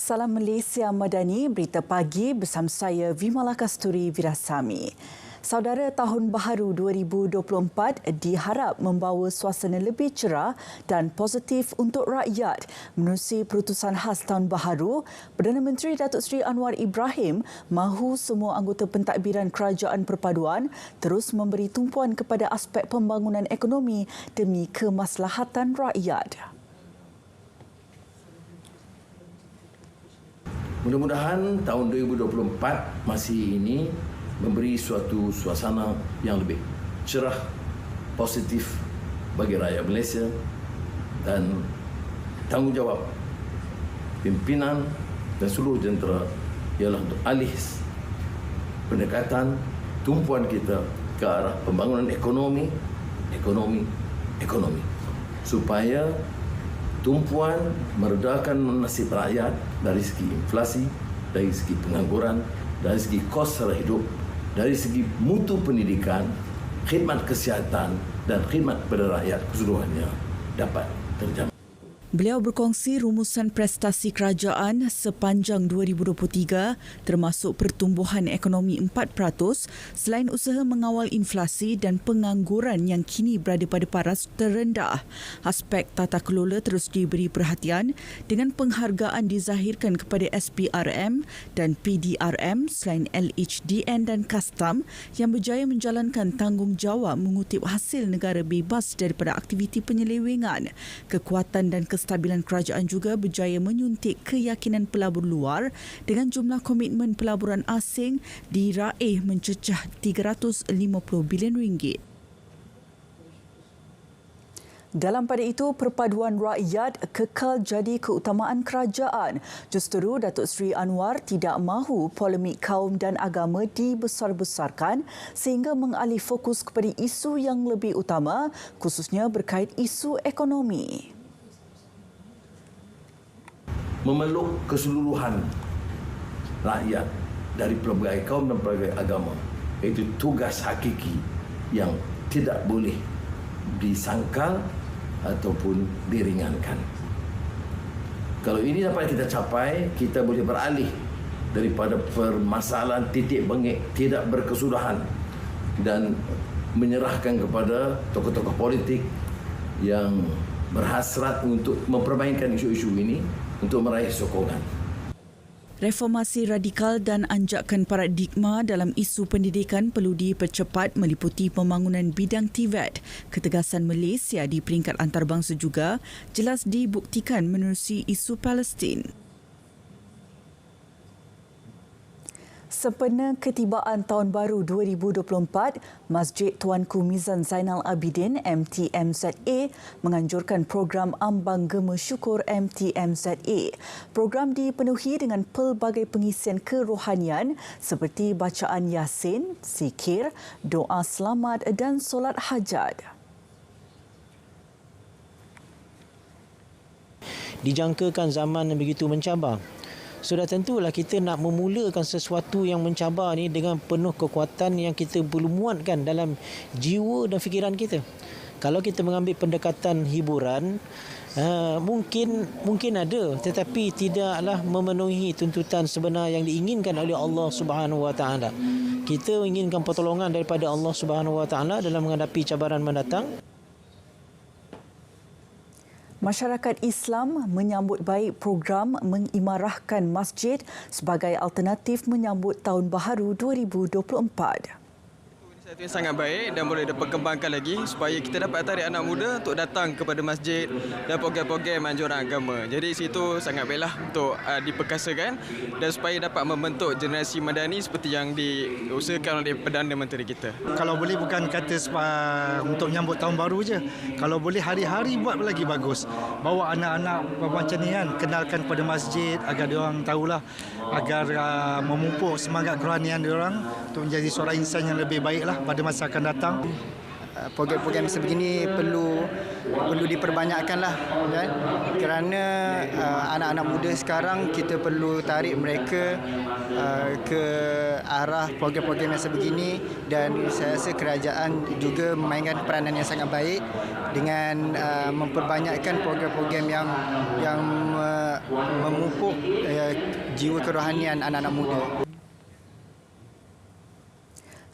Salam Malaysia Madani, berita pagi bersama saya Vimala Kasturi Virasami. Saudara, Tahun Baharu 2024 diharap membawa suasana lebih cerah dan positif untuk rakyat. Menerusi perutusan khas Tahun Baharu, Perdana Menteri Datuk Seri Anwar Ibrahim mahu semua anggota pentadbiran Kerajaan Perpaduan terus memberi tumpuan kepada aspek pembangunan ekonomi demi kemaslahatan rakyat. Mudah-mudahan tahun 2024 masih ini memberi suatu suasana yang lebih cerah, positif bagi rakyat Malaysia, dan tanggungjawab pimpinan dan seluruh jentera ialah untuk alih pendekatan tumpuan kita ke arah pembangunan ekonomi supaya tumpuan meredakan nasib rakyat dari segi inflasi, dari segi pengangguran, dari segi kos sara hidup, dari segi mutu pendidikan, khidmat kesihatan dan khidmat kepada rakyat keseluruhannya dapat terjamin. Beliau berkongsi rumusan prestasi kerajaan sepanjang 2023 termasuk pertumbuhan ekonomi 4% selain usaha mengawal inflasi dan pengangguran yang kini berada pada paras terendah. Aspek tata kelola terus diberi perhatian dengan penghargaan dizahirkan kepada SPRM dan PDRM selain LHDN dan Kastam yang berjaya menjalankan tanggungjawab mengutip hasil negara bebas daripada aktiviti penyelewengan. Kekuatan dan kestabilan kerajaan juga berjaya menyuntik keyakinan pelabur luar dengan jumlah komitmen pelaburan asing diraih mencecah RM350 bilion. Dalam pada itu, perpaduan rakyat kekal jadi keutamaan kerajaan. Justeru Datuk Seri Anwar tidak mahu polemik kaum dan agama dibesar-besarkan sehingga mengalih fokus kepada isu yang lebih utama, khususnya berkait isu ekonomi. Memeluk keseluruhan rakyat dari pelbagai kaum dan pelbagai agama, itu tugas hakiki yang tidak boleh disangkal ataupun diringankan. Kalau ini dapat kita capai, kita boleh beralih daripada permasalahan titik bengek tidak berkesudahan dan menyerahkan kepada tokoh-tokoh politik yang berhasrat untuk mempermainkan isu-isu ini untuk meraih sokongan. Reformasi radikal dan anjakan paradigma dalam isu pendidikan perlu dipercepat meliputi pembangunan bidang TVET. Ketegasan Malaysia di peringkat antarabangsa juga jelas dibuktikan menerusi isu Palestin. Sempena ketibaan Tahun Baru 2024, Masjid Tuanku Mizan Zainal Abidin MTMZA menganjurkan program Ambang Gema Syukur MTMZA. Program dipenuhi dengan pelbagai pengisian kerohanian seperti bacaan Yasin, zikir, doa selamat dan solat hajat. Dijangkakan zaman yang begitu mencabar. Sudah tentulah kita nak memulakan sesuatu yang mencabar ni dengan penuh kekuatan yang kita perlu muatkan dalam jiwa dan fikiran kita. Kalau kita mengambil pendekatan hiburan, mungkin ada, tetapi tidaklah memenuhi tuntutan sebenar yang diinginkan oleh Allah Subhanahu Wa Taala. Kita inginkan pertolongan daripada Allah Subhanahu Wa Taala dalam menghadapi cabaran mendatang. Masyarakat Islam menyambut baik program mengimarahkan masjid sebagai alternatif menyambut Tahun Baharu 2024. Itu yang sangat baik dan boleh diperkembangkan lagi supaya kita dapat tarik anak muda untuk datang kepada masjid dan program-program anjuran agama. Jadi situ sangat baiklah untuk diperkasakan dan supaya dapat membentuk generasi madani seperti yang diusahakan oleh Perdana Menteri kita. Kalau boleh bukan kata untuk menyambut tahun baru je. Kalau boleh hari-hari buat lagi bagus. Bawa anak-anak macam ni kan, kenalkan kepada masjid agar diorang tahulah, agar memupuk semangat kerohanian diorang untuk menjadi seorang insan yang lebih baiklah pada masa akan datang. program-program sebegini perlu diperbanyakkanlah, kan? Kerana anak-anak muda sekarang kita perlu tarik mereka ke arah program-program yang sebegini, dan saya rasa kerajaan juga memainkan peranan yang sangat baik dengan memperbanyakkan program-program yang memupuk jiwa kerohanian anak-anak muda.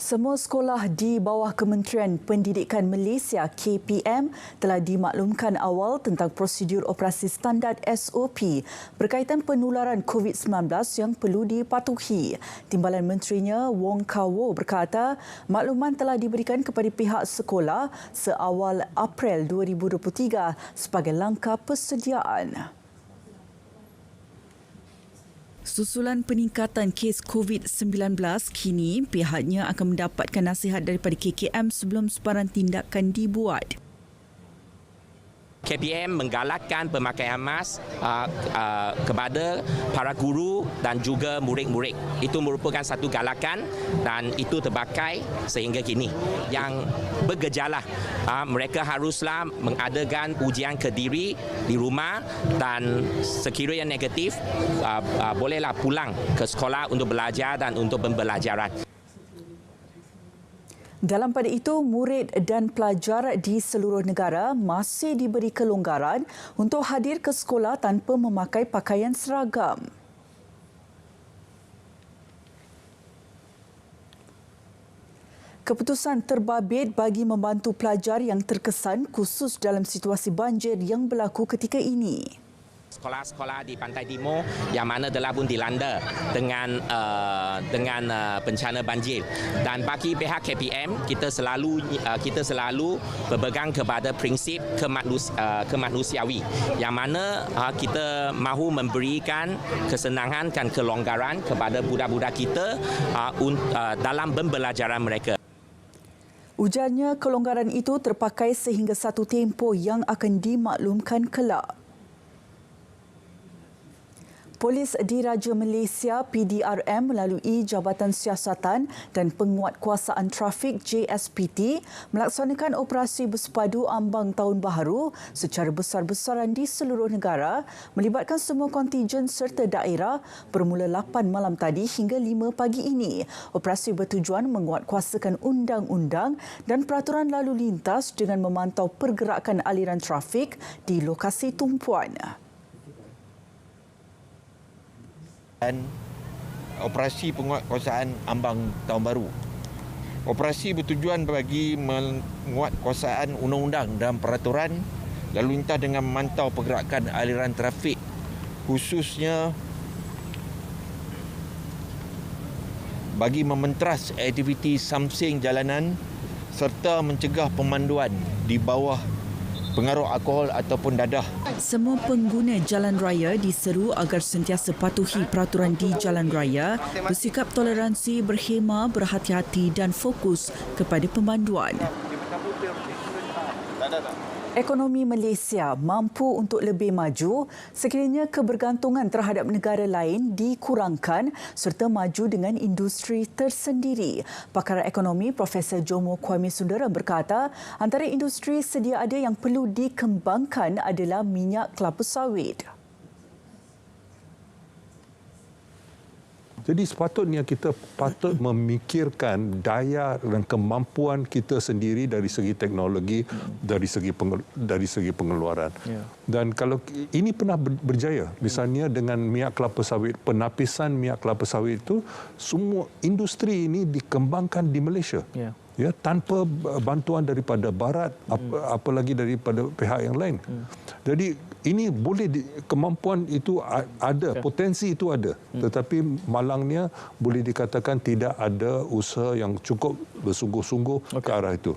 Semua sekolah di bawah Kementerian Pendidikan Malaysia KPM telah dimaklumkan awal tentang prosedur operasi standard SOP berkaitan penularan COVID-19 yang perlu dipatuhi. Timbalan Menterinya Wong Kah Woh berkata makluman telah diberikan kepada pihak sekolah seawal April 2023 sebagai langkah persediaan. Susulan peningkatan kes COVID-19, kini pihaknya akan mendapatkan nasihat daripada KKM sebelum sebarang tindakan dibuat. KPM menggalakkan pemakaian mask kepada para guru dan juga murid-murid. Itu merupakan satu galakan dan itu terpakai sehingga kini. Yang bergejala, mereka haruslah mengadakan ujian kediri di rumah dan sekiranya negatif, bolehlah pulang ke sekolah untuk belajar dan untuk pembelajaran. Dalam pada itu, murid dan pelajar di seluruh negara masih diberi kelonggaran untuk hadir ke sekolah tanpa memakai pakaian seragam. Keputusan terbabit bagi membantu pelajar yang terkesan khusus dalam situasi banjir yang berlaku ketika ini. Sekolah-sekolah di Pantai Timur yang mana telah pun dilanda dengan bencana banjir, dan bagi pihak KPM kita selalu berpegang kepada prinsip kemanusiawi yang mana kita mahu memberikan kesenangan dan kelonggaran kepada budak-budak kita dalam pembelajaran mereka. Ujarnya kelonggaran itu terpakai sehingga satu tempoh yang akan dimaklumkan kelak. Polis Diraja Malaysia PDRM melalui Jabatan Siasatan dan Penguatkuasaan Trafik JSPT melaksanakan operasi bersepadu ambang Tahun Baharu secara besar-besaran di seluruh negara melibatkan semua kontijen serta daerah bermula 8 malam tadi hingga 5 pagi ini. Operasi bertujuan menguatkuasakan undang-undang dan peraturan lalu lintas dengan memantau pergerakan aliran trafik di lokasi tumpuan. Dan operasi penguatkuasaan ambang Tahun Baru. Operasi bertujuan bagi menguatkuasaan undang-undang dan peraturan lalu lintas dengan memantau pergerakan aliran trafik, khususnya bagi mementeras aktiviti samsing jalanan serta mencegah pemanduan di bawah pengaruh alkohol ataupun dadah. Semua pengguna jalan raya diseru agar sentiasa patuhi peraturan di jalan raya, bersikap toleransi, berhemah, berhati-hati dan fokus kepada pemanduan. Ekonomi Malaysia mampu untuk lebih maju sekiranya kebergantungan terhadap negara lain dikurangkan serta maju dengan industri tersendiri. Pakar ekonomi Profesor Jomo Kwame Sundaram berkata, antara industri sedia ada yang perlu dikembangkan adalah minyak kelapa sawit. Jadi sepatutnya kita patut memikirkan daya dan kemampuan kita sendiri dari segi teknologi, dari segi pengeluaran. Dan kalau ini pernah berjaya, misalnya dengan minyak kelapa sawit, penapisan minyak kelapa sawit itu, semua industri ini dikembangkan di Malaysia. Ya, tanpa bantuan daripada barat, apalagi daripada pihak yang lain. Jadi ini boleh kemampuan itu ada, potensi itu ada, tetapi malangnya boleh dikatakan tidak ada usaha yang cukup bersungguh-sungguh ke arah itu.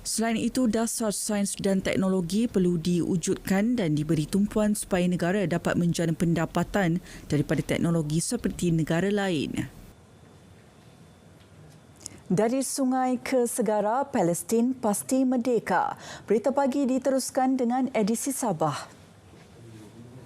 Selain itu, dasar sains dan teknologi perlu diwujudkan dan diberi tumpuan supaya negara dapat menjana pendapatan daripada teknologi seperti negara lain. Dari sungai ke segara, Palestin pasti merdeka. Berita pagi diteruskan dengan edisi Sabah.